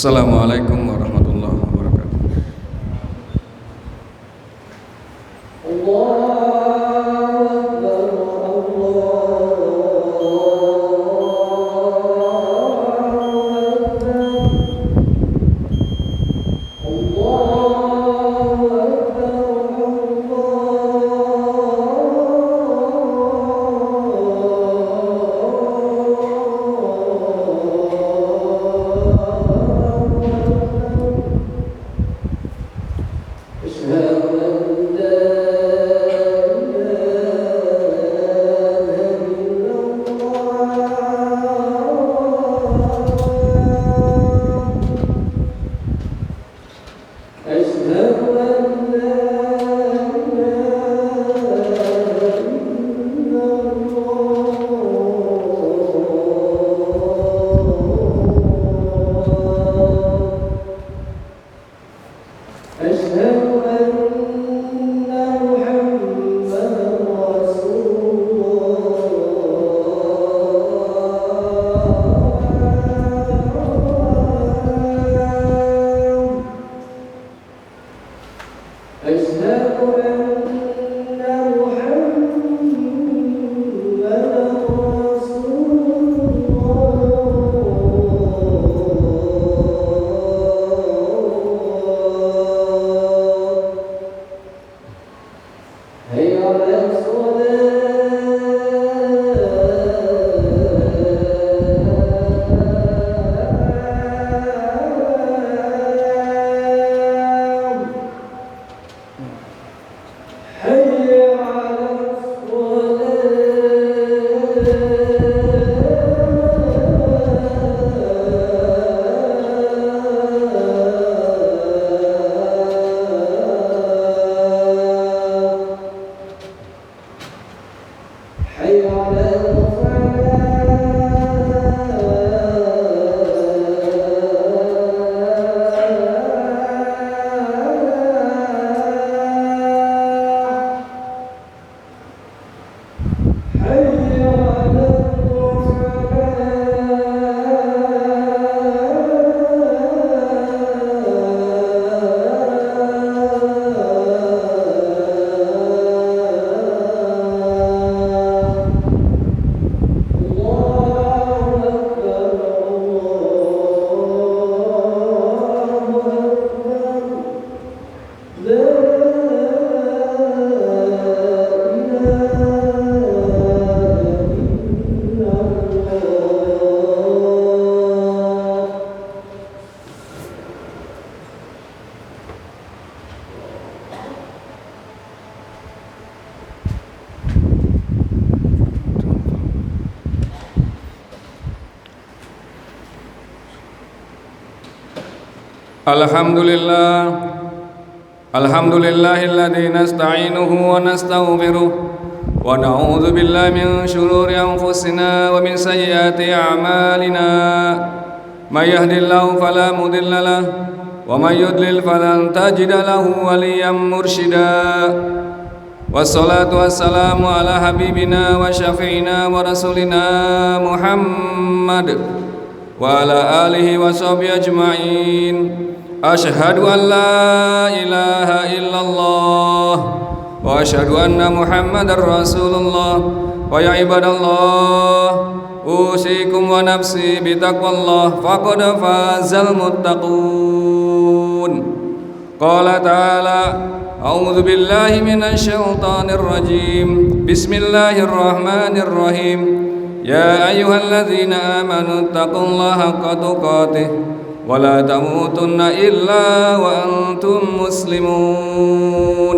Assalamualaikum warahmatullahi wabarakatuh. Alhamdulillahilladzi nasta'inuhu wa nastaghfiruh wa na'udzu billahi min shururi anfusina wa min sayyiati a'malina may yahdihillahu fala mudilla lahu wa may yudlil falan tajida lahu waliyyan mursyida. Wassalatu wassalamu ala habibina wa syafi'ina wa rasulina Muhammad wa ala alihi wa sahbihi ajma'in. Asyhadu an la ilaha illallah wa asyhadu anna Muhammadar Rasulullah. Wa ya ibadallah, usikum wa nafsi bitaqwallah faqad fazal muttaqun. Qala ta'ala, a'udzu billahi minasy syaithanir rajim. Bismillahirrahmanirrahim. Ya ayyuhalladzina amanu taqullaha haqqa tuqatih wa la tamutunna illa wa antum muslimun.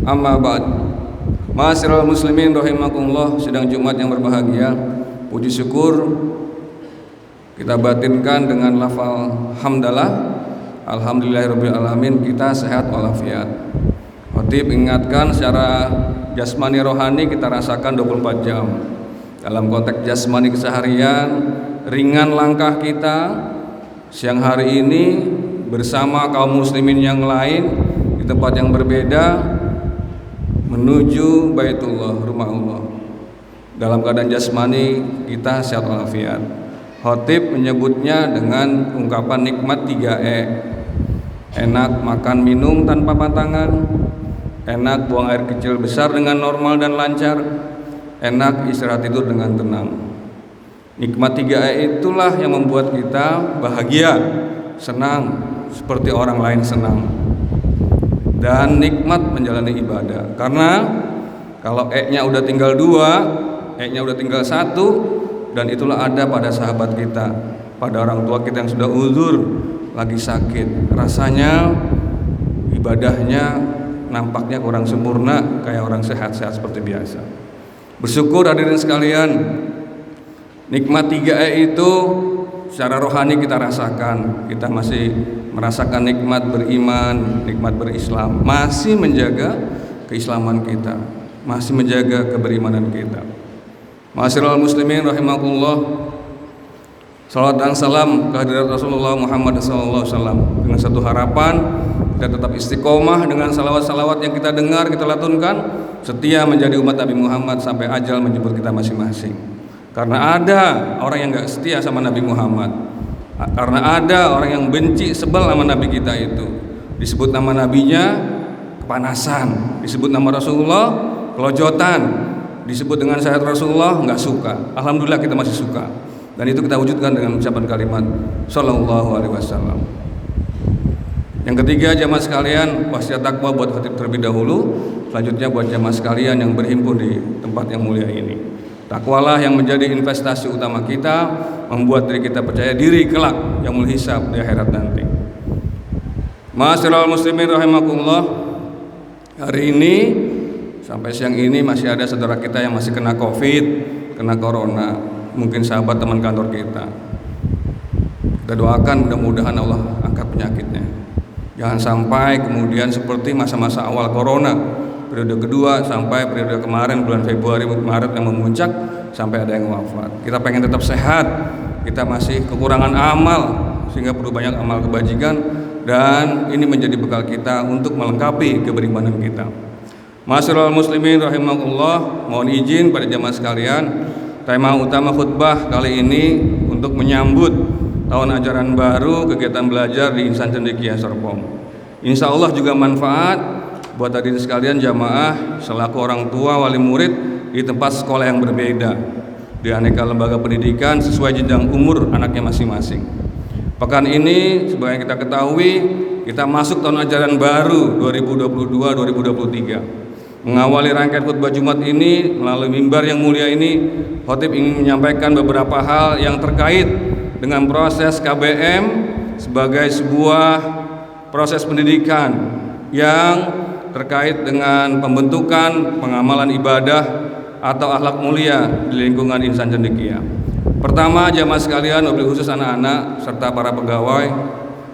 Amma ba'd. Ma'asyiral muslimin rahimakumullah, sidang Jumat yang berbahagia. Puji syukur kita batinkan dengan lafal hamdalah. Alhamdulillahirabbil alamin, kita sehat walafiat. Khatib ingatkan secara jasmani rohani kita rasakan 24 jam. Dalam konteks jasmani keseharian, ringan langkah kita siang hari ini bersama kaum muslimin yang lain di tempat yang berbeda menuju Baitullah, rumah Allah. Dalam keadaan jasmani kita sehat walafiat. Khatib menyebutnya dengan ungkapan nikmat 3E. Enak makan minum tanpa batangan, enak buang air kecil besar dengan normal dan lancar, enak istirahat tidur dengan tenang. Nikmat 3E itulah yang membuat kita bahagia, senang seperti orang lain senang, dan nikmat menjalani ibadah. Karena kalau E-nya udah tinggal 2, E-nya udah tinggal 1, dan itulah ada pada sahabat kita, pada orang tua kita yang sudah uzur, lagi sakit, rasanya ibadahnya nampaknya kurang sempurna kayak orang sehat-sehat seperti biasa. Bersyukur hadirin sekalian, nikmat 3E itu secara rohani kita rasakan. Kita masih merasakan nikmat beriman, nikmat berislam, masih menjaga keislaman kita, masih menjaga keberimanan kita. Ma'asyiral muslimin rahimakumullah, salawat dan salam kehadirat Rasulullah Muhammad SAW, dengan satu harapan kita tetap istiqomah dengan salawat-salawat yang kita dengar, kita latunkan, setia menjadi umat Nabi Muhammad sampai ajal menjemput kita masing-masing. Karena ada orang yang gak setia sama Nabi Muhammad, karena ada orang yang benci, sebel sama Nabi kita itu. Disebut nama Nabinya kepanasan, disebut nama Rasulullah kelojotan, disebut dengan syariat Rasulullah nggak suka. Alhamdulillah kita masih suka, dan itu kita wujudkan dengan ucapan kalimat Sallallahu Alaihi Wasallam. Yang ketiga, jamaah sekalian, wasiat takwa buat khatib terlebih dahulu, selanjutnya buat jamaah sekalian yang berhimpun di tempat yang mulia ini. Takwalah yang menjadi investasi utama kita, membuat diri kita percaya diri kelak yang mulhisab di akhirat nanti. Ma'asyiral muslimin rahimakumullah, hari ini sampai siang ini masih ada saudara kita yang masih kena COVID, kena corona, mungkin sahabat teman kantor kita. Kita doakan mudah-mudahan Allah angkat penyakitnya. Jangan sampai kemudian seperti masa-masa awal corona, periode kedua sampai periode kemarin bulan Februari Maret yang memuncak sampai ada yang wafat. Kita pengen tetap sehat, kita masih kekurangan amal sehingga perlu banyak amal kebajikan, dan ini menjadi bekal kita untuk melengkapi keberimanan kita. Ma'asyiral muslimin rahimakumullah, mohon izin pada jamaah sekalian, tema utama khutbah kali ini untuk menyambut tahun ajaran baru kegiatan belajar di Insan Cendekia Serpong. Insya Allah juga manfaat buat hadirin sekalian jamaah selaku orang tua wali murid di tempat sekolah yang berbeda, di aneka lembaga pendidikan sesuai jenjang umur anaknya masing-masing. Pekan ini sebagai yang kita ketahui, kita masuk tahun ajaran baru 2022-2023. Mengawali rangkaian khutbah Jumat ini melalui mimbar yang mulia ini, khatib ingin menyampaikan beberapa hal yang terkait dengan proses KBM sebagai sebuah proses pendidikan yang terkait dengan pembentukan pengamalan ibadah atau akhlak mulia di lingkungan Insan Cendekia. Pertama, jamaah sekalian, wabil khusus anak-anak serta para pegawai,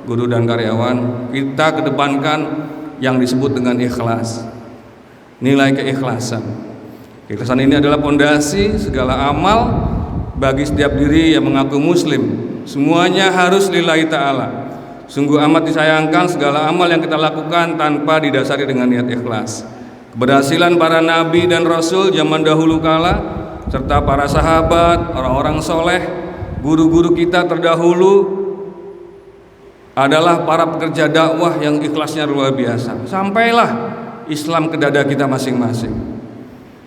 guru dan karyawan, kita kedepankan yang disebut dengan ikhlas. Nilai keikhlasan. Keikhlasan ini adalah pondasi segala amal bagi setiap diri yang mengaku muslim. Semuanya harus lillahi ta'ala. Sungguh amat disayangkan segala amal yang kita lakukan tanpa didasari dengan niat ikhlas. Keberhasilan para nabi dan rasul zaman dahulu kala, serta para sahabat, orang-orang soleh, guru-guru kita terdahulu adalah para pekerja dakwah yang ikhlasnya luar biasa. Sampailah Islam ke dada kita masing-masing.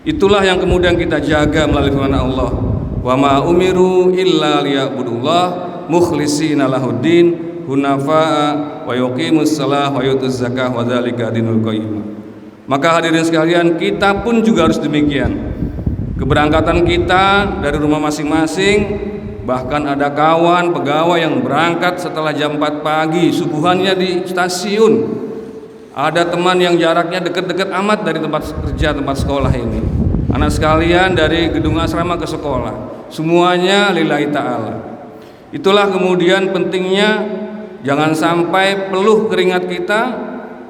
Itulah yang kemudian kita jaga melalui firman Allah, wa ma umiru illa liya'budullah mukhlishina lahuddin hunafa'a wa yuqimus shalah wa yutuz zakah wa dzalika dinul qayyim. Maka hadirin sekalian, kita pun juga harus demikian. Keberangkatan kita dari rumah masing-masing, bahkan ada kawan pegawai yang berangkat setelah jam 4 pagi, subuhannya di stasiun. Ada teman yang jaraknya dekat-dekat amat dari tempat kerja, tempat sekolah ini. Anak sekalian dari gedung asrama ke sekolah, semuanya lillahi ta'ala. Itulah kemudian pentingnya jangan sampai peluh keringat kita,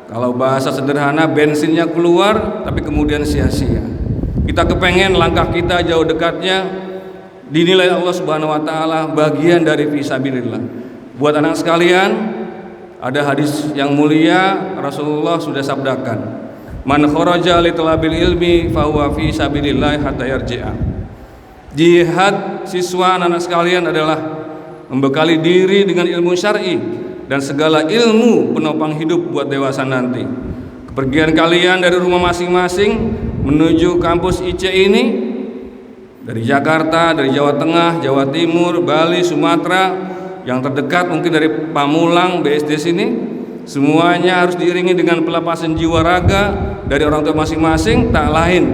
kalau bahasa sederhana bensinnya keluar tapi kemudian sia-sia. Kita kepengen langkah kita jauh dekatnya dinilai Allah Subhanahu wa taala bagian dari fisabilillah. Buat anak sekalian, ada hadis yang mulia Rasulullah sudah sabdakan, man kharaja li talabil ilmi fa huwa fi sabilillah hatta yarji'a. Jihad siswa anak sekalian adalah membekali diri dengan ilmu syar'i dan segala ilmu penopang hidup buat dewasa nanti. Kepergian kalian dari rumah masing-masing menuju kampus IC ini, dari Jakarta, dari Jawa Tengah, Jawa Timur, Bali, Sumatera, yang terdekat mungkin dari Pamulang, BSD sini, semuanya harus diiringi dengan pelepasan jiwa raga dari orang tua masing-masing, tak lain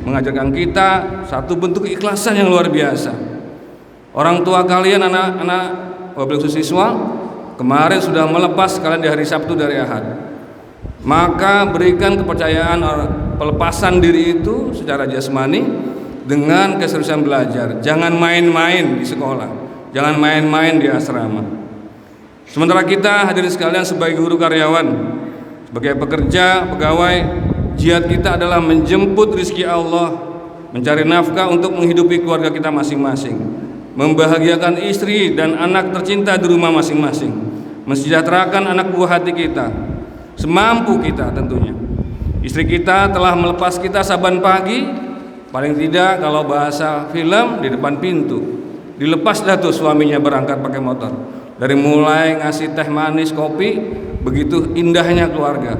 mengajarkan kita satu bentuk keikhlasan yang luar biasa. Orang tua kalian, anak-anak wabil khusus siswa, kemarin sudah melepas kalian di hari Sabtu dari Ahad. Maka berikan kepercayaan pelepasan diri itu secara jasmani dengan keseriusan belajar. Jangan main-main di sekolah, jangan main-main di asrama. Sementara kita hadirin sekalian sebagai guru karyawan, sebagai pekerja, pegawai, jihad kita adalah menjemput rizki Allah, mencari nafkah untuk menghidupi keluarga kita masing-masing, membahagiakan istri dan anak tercinta di rumah masing-masing, mensejahterakan anak buah hati kita, semampu kita tentunya. Istri kita telah melepas kita saban pagi, paling tidak kalau bahasa film di depan pintu. Dilepas dah tuh suaminya berangkat pakai motor. Dari mulai ngasih teh manis, kopi, begitu indahnya keluarga.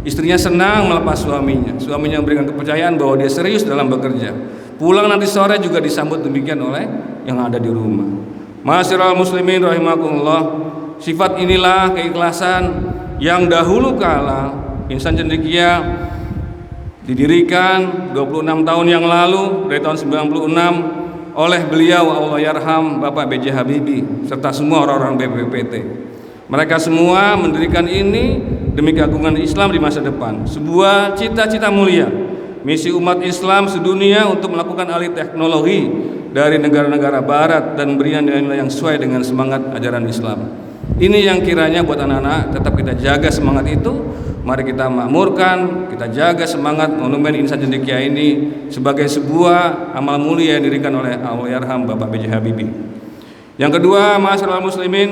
Istrinya senang melepas suaminya. Suaminya memberikan kepercayaan bahwa dia serius dalam bekerja. Pulang nanti sore juga disambut demikian oleh yang ada di rumah. Ma'asyiral muslimin rahimakumullah, sifat inilah keikhlasan yang dahulu kala Insan Cendekia didirikan 26 tahun yang lalu, dari tahun 96, oleh beliau Allah yarham Bapak B.J. Habibie serta semua orang-orang BPPT. Mereka semua mendirikan ini demi keagungan Islam di masa depan. Sebuah cita-cita mulia, misi umat Islam sedunia untuk melakukan alih teknologi dari negara-negara barat dan berikan nilai-nilai yang sesuai dengan semangat ajaran Islam. Ini yang kiranya buat anak-anak tetap kita jaga semangat itu. Mari kita makmurkan, kita jaga semangat monumen Insan Cendekia ini sebagai sebuah amal mulia yang didirikan oleh Allahyarham Bapak B.J. Habibie. Yang kedua, ma'asyiral muslimin,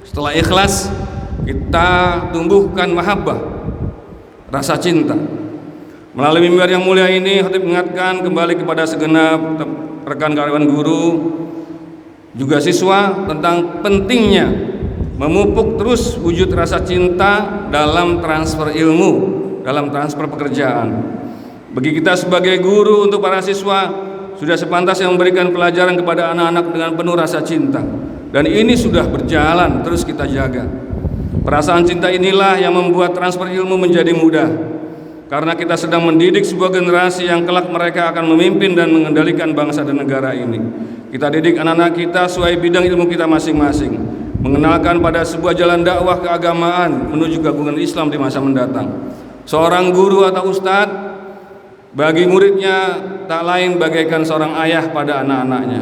setelah ikhlas kita tumbuhkan mahabbah, rasa cinta. Melalui mimbar yang mulia ini, khatib mengingatkan kembali kepada segenap rekan karyawan guru juga siswa tentang pentingnya memupuk terus wujud rasa cinta dalam transfer ilmu, dalam transfer pekerjaan. Bagi kita sebagai guru, untuk para siswa sudah sepantasnya memberikan pelajaran kepada anak-anak dengan penuh rasa cinta, dan ini sudah berjalan, terus kita jaga. Perasaan cinta inilah yang membuat transfer ilmu menjadi mudah, karena kita sedang mendidik sebuah generasi yang kelak mereka akan memimpin dan mengendalikan bangsa dan negara ini. Kita didik anak-anak kita sesuai bidang ilmu kita masing-masing, mengenalkan pada sebuah jalan dakwah keagamaan menuju keagungan Islam di masa mendatang. Seorang guru atau ustadz bagi muridnya tak lain bagaikan seorang ayah pada anak-anaknya.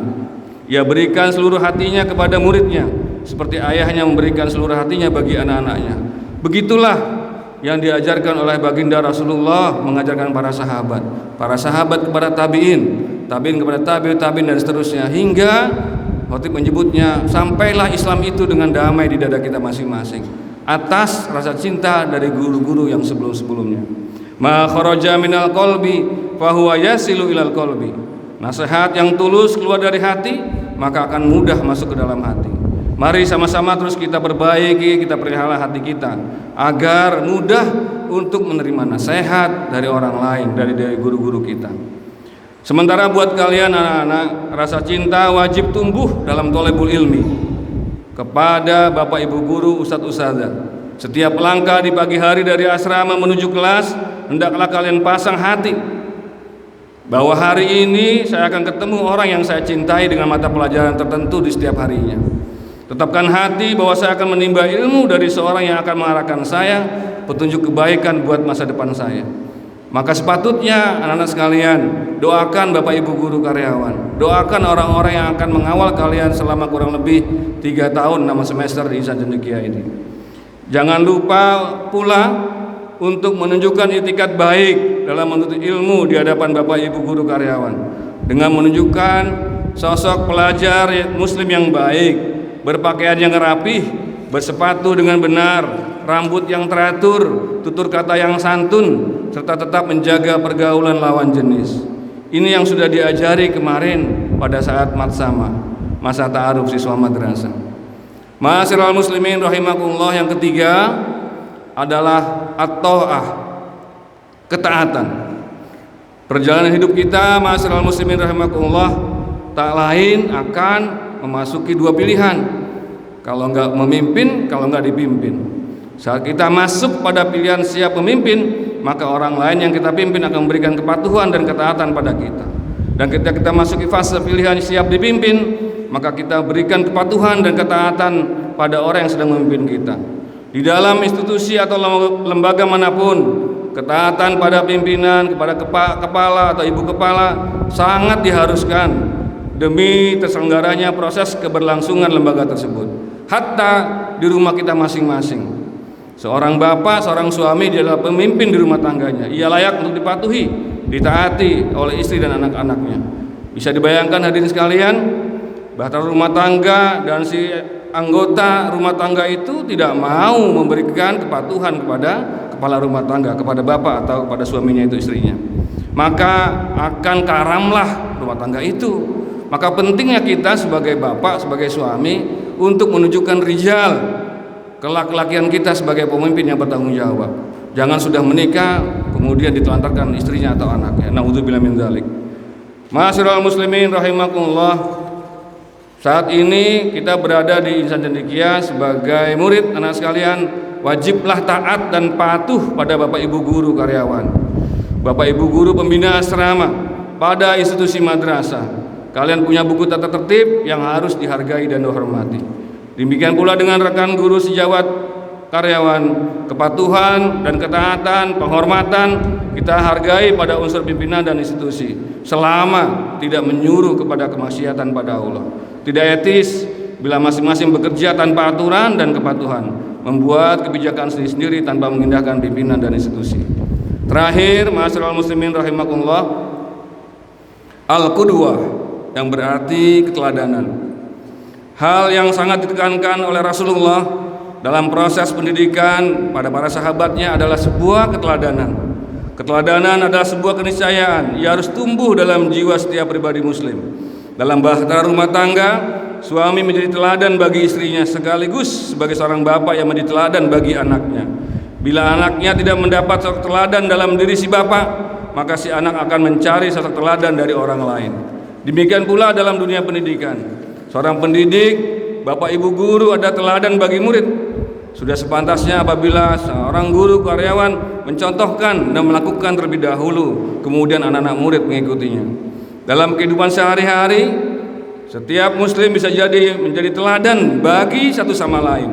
Ia berikan seluruh hatinya kepada muridnya, seperti ayahnya memberikan seluruh hatinya bagi anak-anaknya. Begitulah yang diajarkan oleh baginda Rasulullah, mengajarkan para sahabat kepada tabi'in, tabi'in kepada tabi'in dan seterusnya, hingga khatib menyebutnya sampailah Islam itu dengan damai di dada kita masing-masing atas rasa cinta dari guru-guru yang sebelum-sebelumnya. Ma kharaja minal qalbi fahuwa yasilu ilal qalbi. Nasihat yang tulus keluar dari hati maka akan mudah masuk ke dalam hati. Mari sama-sama terus kita perbaiki, kita pelihara hati kita agar mudah untuk menerima nasihat dari orang lain, dari guru-guru kita. Sementara buat kalian anak-anak, rasa cinta wajib tumbuh dalam thalabul ilmi kepada Bapak Ibu guru, Ustadz Ustadzah. Setiap langkah di pagi hari dari asrama menuju kelas, hendaklah kalian pasang hati bahwa hari ini saya akan ketemu orang yang saya cintai dengan mata pelajaran tertentu di setiap harinya. Tetapkan hati bahwa saya akan menimba ilmu dari seorang yang akan mengarahkan saya petunjuk kebaikan buat masa depan saya. Maka sepatutnya anak-anak sekalian, doakan Bapak Ibu guru karyawan, doakan orang-orang yang akan mengawal kalian selama kurang lebih 3 tahun 6 semester di Insan Cendekia ini. Jangan lupa pula untuk menunjukkan itikat baik dalam menuntut ilmu di hadapan Bapak Ibu guru karyawan, dengan menunjukkan sosok pelajar muslim yang baik, berpakaian yang rapih, bersepatu dengan benar, rambut yang teratur, tutur kata yang santun, serta tetap menjaga pergaulan lawan jenis. Ini yang sudah diajari kemarin pada saat matsama. masa ta'aruf siswa madrasah. Ma'asyiral muslimin rahimakumullah, yang ketiga adalah at-ta'ah, ketaatan. Perjalanan hidup kita, ma'asyiral muslimin rahimakumullah, tak lain akan memasuki dua pilihan. Kalau enggak memimpin, kalau enggak dipimpin. Saat kita masuk pada pilihan siap memimpin, maka orang lain yang kita pimpin akan memberikan kepatuhan dan ketaatan pada kita. Dan ketika kita masuki fase pilihan siap dipimpin, maka kita berikan kepatuhan dan ketaatan pada orang yang sedang memimpin kita. Di dalam institusi atau lembaga manapun, ketaatan pada pimpinan, kepada kepala atau ibu kepala sangat diharuskan demi terselenggaranya proses keberlangsungan lembaga tersebut. Hatta di rumah kita masing-masing, seorang bapak, seorang suami, dia adalah pemimpin di rumah tangganya. Ia layak untuk dipatuhi, ditaati oleh istri dan anak-anaknya. Bisa dibayangkan hadirin sekalian, bahtera rumah tangga dan si anggota rumah tangga itu tidak mau memberikan kepatuhan kepada kepala rumah tangga, kepada bapak atau kepada suaminya itu istrinya, maka akan karamlah rumah tangga itu. Maka pentingnya kita sebagai bapak, sebagai suami untuk menunjukkan rijal, kelak-lakian kita sebagai pemimpin yang bertanggung jawab. Jangan sudah menikah kemudian ditelantarkan istrinya atau anaknya. Naudzubillah min dzalik. Ma'asyiral muslimin rahimakumullah, saat ini kita berada di Insan Cendekia sebagai murid. Anak sekalian, wajiblah taat dan patuh pada bapak ibu guru karyawan, bapak ibu guru pembina asrama, pada institusi madrasah. Kalian punya buku tata tertib yang harus dihargai dan dihormati. Demikian pula dengan rekan guru sejawat karyawan, kepatuhan dan ketaatan, penghormatan kita hargai pada unsur pimpinan dan institusi, selama tidak menyuruh kepada kemaksiatan pada Allah. Tidak etis bila masing-masing bekerja tanpa aturan dan kepatuhan, membuat kebijakan sendiri-sendiri tanpa mengindahkan pimpinan dan institusi. Terakhir, ma'asyiral muslimin rahimakumullah, al-qudwah, yang berarti keteladanan. Hal yang sangat ditekankan oleh Rasulullah dalam proses pendidikan pada para sahabatnya adalah sebuah keteladanan. Keteladanan adalah sebuah keniscayaan, ia harus tumbuh dalam jiwa setiap pribadi muslim. Dalam bahtera rumah tangga, suami menjadi teladan bagi istrinya sekaligus sebagai seorang bapak yang menjadi teladan bagi anaknya. Bila anaknya tidak mendapat sosok teladan dalam diri si bapak, maka si anak akan mencari sosok teladan dari orang lain. Demikian pula dalam dunia pendidikan. Seorang pendidik, bapak ibu guru ada teladan bagi murid. Sudah sepantasnya apabila seorang guru karyawan mencontohkan dan melakukan terlebih dahulu, kemudian anak-anak murid mengikutinya. Dalam kehidupan sehari-hari, setiap muslim bisa menjadi teladan bagi satu sama lain.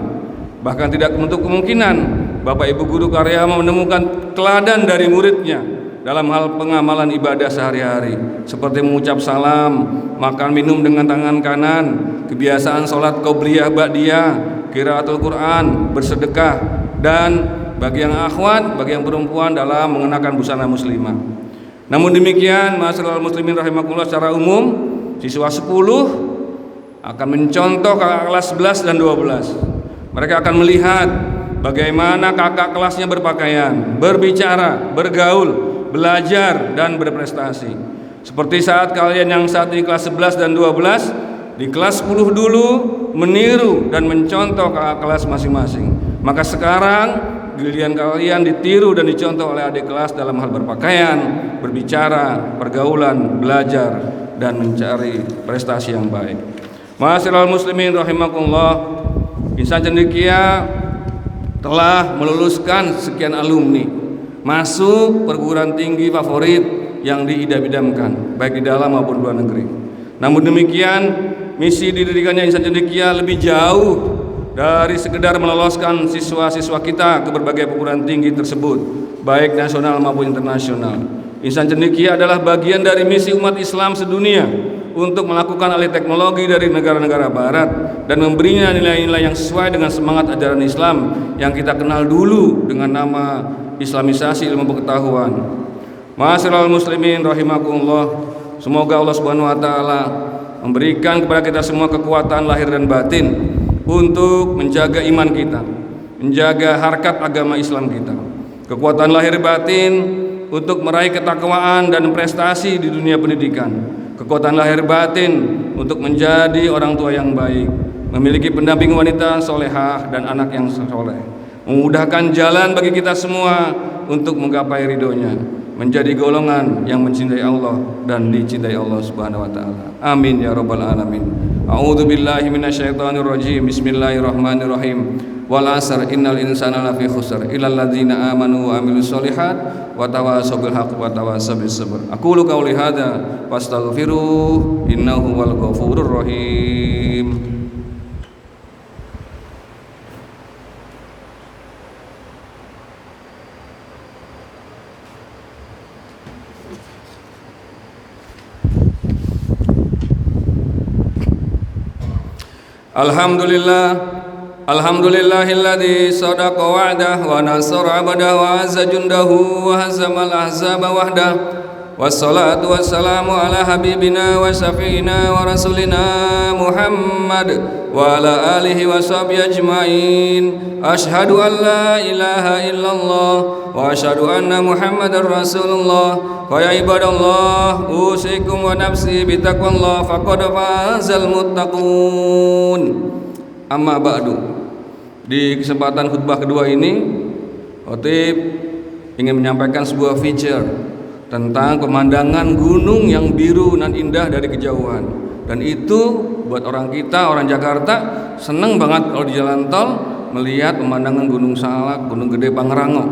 Bahkan tidak menutup kemungkinan bapak ibu guru karyawan menemukan teladan dari muridnya dalam hal pengamalan ibadah sehari-hari, seperti mengucap salam, makan minum dengan tangan kanan, kebiasaan sholat qobliyah ba'diyah, qiraatul Quran, bersedekah, dan bagi yang akhwat, bagi yang perempuan dalam mengenakan busana muslimah. Namun demikian, ma'asyiral muslimin rahimakumullah, secara umum siswa 10 akan mencontoh kakak kelas 11 dan 12. Mereka akan melihat bagaimana kakak kelasnya berpakaian, berbicara, bergaul, belajar dan berprestasi. Seperti saat kalian yang saat ini kelas 11 dan 12 di kelas 10 dulu meniru dan mencontoh kakak kelas masing-masing, maka sekarang giliran kalian ditiru dan dicontoh oleh adik kelas dalam hal berpakaian, berbicara, pergaulan, belajar dan mencari prestasi yang baik. Ma'asyiral muslimin rahimakumullah, Insan Cendekia telah meluluskan sekian alumni masuk perguruan tinggi favorit yang diidam-idamkan baik di dalam maupun luar negeri. Namun demikian, misi didikannya Insan Cendekia lebih jauh dari sekedar meloloskan siswa-siswa kita ke berbagai perguruan tinggi tersebut, baik nasional maupun internasional. Insan Cendekia adalah bagian dari misi umat Islam sedunia untuk melakukan alih teknologi dari negara-negara barat dan memberinya nilai-nilai yang sesuai dengan semangat ajaran Islam yang kita kenal dulu dengan nama Islamisasi ilmu pengetahuan. Ma'asyiral muslimin rahimakumullah, semoga Allah Subhanahu wa taala memberikan kepada kita semua kekuatan lahir dan batin untuk menjaga iman kita, menjaga harkat agama Islam kita. Kekuatan lahir batin untuk meraih ketakwaan dan prestasi di dunia pendidikan. kekuatan lahir batin untuk menjadi orang tua yang baik, memiliki pendamping wanita solehah dan anak yang soleh, memudahkan jalan bagi kita semua untuk menggapai ridhonya, menjadi golongan yang mencintai Allah dan dicintai Allah Subhanahu wa taala. Amin ya rabbal alamin. A'udzu billahi minasyaitonir rajim. Bismillahirrahmanirrahim. Wal 'asr innal insana lafi khusr illal ladzina amanu wa 'amilus solihat wa tawassaw bil haqqi wa tawassaw bis sabr. Aqulu qouli hadza wastaghfiruh innahu wal ghafurur rahim. Alhamdulillahilladzi sadaqa wa'dah wa nasara 'abdah wa 'azza jundahu wa hazamal ahzaba wahdah. Wassalatu wassalamu ala habibina wa syafi'ina wa rasulina Muhammad wa ala alihi wa sahbihi ajma'in. Asyhadu an la ilaha illallah wa asyhadu anna Muhammadar Rasulullah. Wa ya ibadallah, usikum wa nafsi bitaqwallah faqad fazal muttaqun. Amma ba'du. Di kesempatan khutbah kedua ini, khotib ingin menyampaikan sebuah feature tentang pemandangan gunung yang biru nan indah dari kejauhan. Dan itu buat orang kita, orang Jakarta, seneng banget kalau di jalan tol melihat pemandangan Gunung Salak, Gunung Gede Pangrango.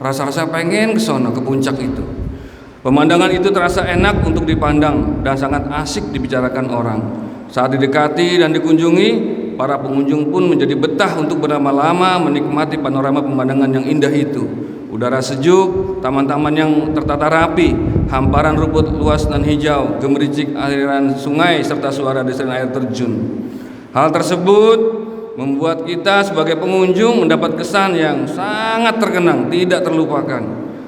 Rasa-rasa pengen ke sono, ke puncak itu. Pemandangan itu terasa enak untuk dipandang dan sangat asik dibicarakan orang. Saat didekati dan dikunjungi, para pengunjung pun menjadi betah untuk berlama-lama menikmati panorama pemandangan yang indah itu. Udara sejuk, taman-taman yang tertata rapi, hamparan rumput luas dan hijau, gemericik aliran sungai serta suara desiran air terjun. Hal tersebut membuat kita sebagai pengunjung mendapat kesan yang sangat terkenang, tidak terlupakan.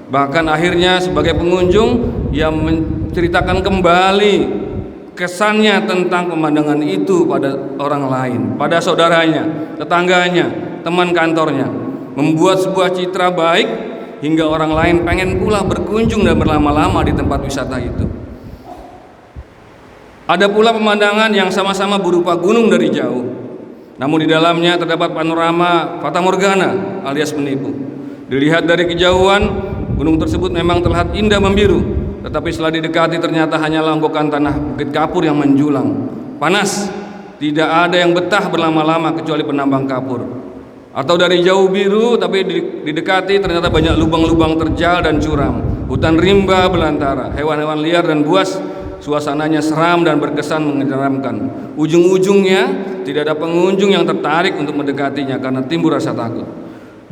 Bahkan akhirnya sebagai pengunjung yang menceritakan kembali kesannya tentang pemandangan itu pada orang lain, pada saudaranya, tetangganya, teman kantornya, membuat sebuah citra baik hingga orang lain pengen pula berkunjung dan berlama-lama di tempat wisata itu. Ada pula pemandangan yang sama-sama berupa gunung dari jauh, namun di dalamnya terdapat panorama fata morgana alias menipu. Dilihat dari kejauhan, gunung tersebut memang terlihat indah membiru, tetapi setelah didekati ternyata hanyalah onggokan tanah bukit kapur yang menjulang. Panas, tidak ada yang betah berlama-lama kecuali penambang kapur. Atau dari jauh biru, tapi didekati ternyata banyak lubang-lubang terjal dan curam. Hutan rimba belantara, hewan-hewan liar dan buas. Suasananya seram dan berkesan menyeramkan. Ujung-ujungnya tidak ada pengunjung yang tertarik untuk mendekatinya karena timbul rasa takut.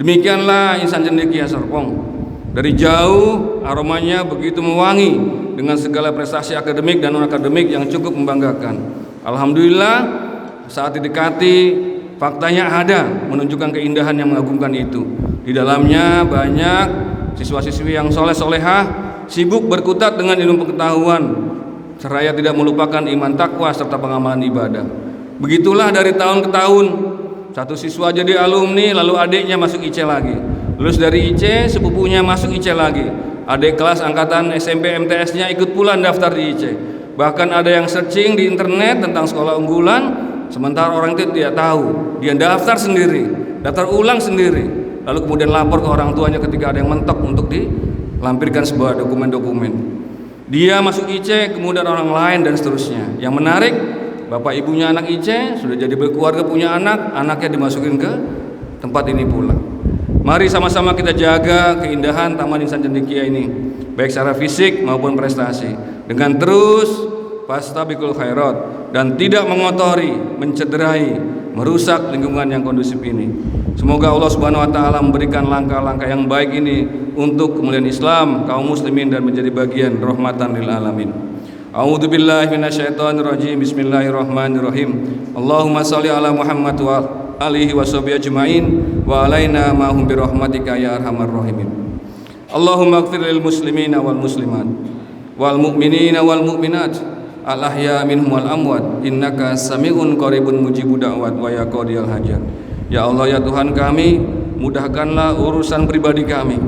Demikianlah Insan Cendekia Serpong. Dari jauh aromanya begitu mewangi dengan segala prestasi akademik dan non-akademik yang cukup membanggakan. Alhamdulillah saat didekati faktanya ada menunjukkan keindahan yang mengagumkan itu. Di dalamnya banyak siswa-siswi yang soleh-solehah sibuk berkutat dengan ilmu pengetahuan seraya tidak melupakan iman takwa serta pengamalan ibadah. Begitulah dari tahun ke tahun, satu siswa jadi alumni, lalu adiknya masuk IC lagi. Lulus dari IC, sepupunya masuk IC lagi. Adik kelas angkatan SMP MTS-nya ikut pula daftar di IC. Bahkan ada yang searching di internet tentang sekolah unggulan, sementara orang itu tidak tahu. Dia daftar sendiri, daftar ulang sendiri. Lalu kemudian lapor ke orang tuanya ketika ada yang mentok untuk dilampirkan sebuah dokumen-dokumen. Dia masuk IC, kemudian orang lain dan seterusnya. Yang menarik, bapak ibunya anak IC sudah jadi berkeluarga, punya anak, anaknya dimasukin ke tempat ini pula. Mari sama-sama kita jaga keindahan Taman Insan Cendekia ini, baik secara fisik maupun prestasi, dengan terus fastabiqul khairat dan tidak mengotori, mencederai, merusak lingkungan yang kondusif ini. Semoga Allah Subhanahu wa taala memberikan langkah-langkah yang baik ini untuk kemuliaan Islam, kaum muslimin dan menjadi bagian rahmatan lil alamin. A'udzu billahi minasyaitonir rajim. Bismillahirrahmanirrahim. Allahumma shalli ala Muhammad wa alihi washabihi ajmain wa alaina ma hum bi rahmatika ya arhamar rahimin. Allahumma ighfir lil muslimina wal muslimat wal mu'minina wal mu'minat al ahya minhum wal amwat innaka sami'un qaribun mujibud da'wat wa ya qadiyal hajat. Ya Allah ya Tuhan kami, mudahkanlah urusan pribadi kami,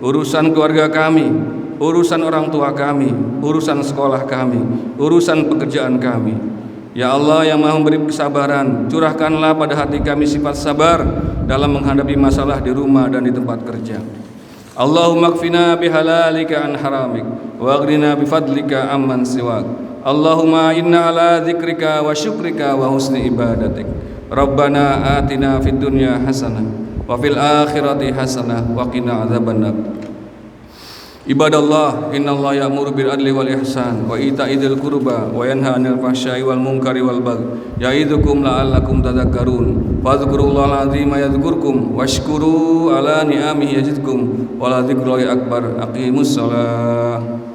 urusan keluarga kami, urusan orang tua kami, urusan sekolah kami, urusan pekerjaan kami. Ya Allah yang Maha memberi kesabaran, curahkanlah pada hati kami sifat sabar dalam menghadapi masalah di rumah dan di tempat kerja. Allahumma kfina bihalalika an haramik wa aghnina bifadlika amman siwak. Allahumma inna ala dzikrika wa syukrika wa husni ibadatik. Rabbana atina fid dunya hasanah wa fil akhirati hasanah wa qina adzabannar. Ibadallah, innallaha ya'muru bil adli wal ihsan wa ita'idzil qurba wa yanha 'anil fahsya'i wal munkari wal baghi ya'idzukum la'allakum tadhakkarun. Fadhkurullahal 'azima yadhkurkum washkuru 'ala ni'amihi yazidkum wa la dzikrullahi akbar. Aqimus shalah.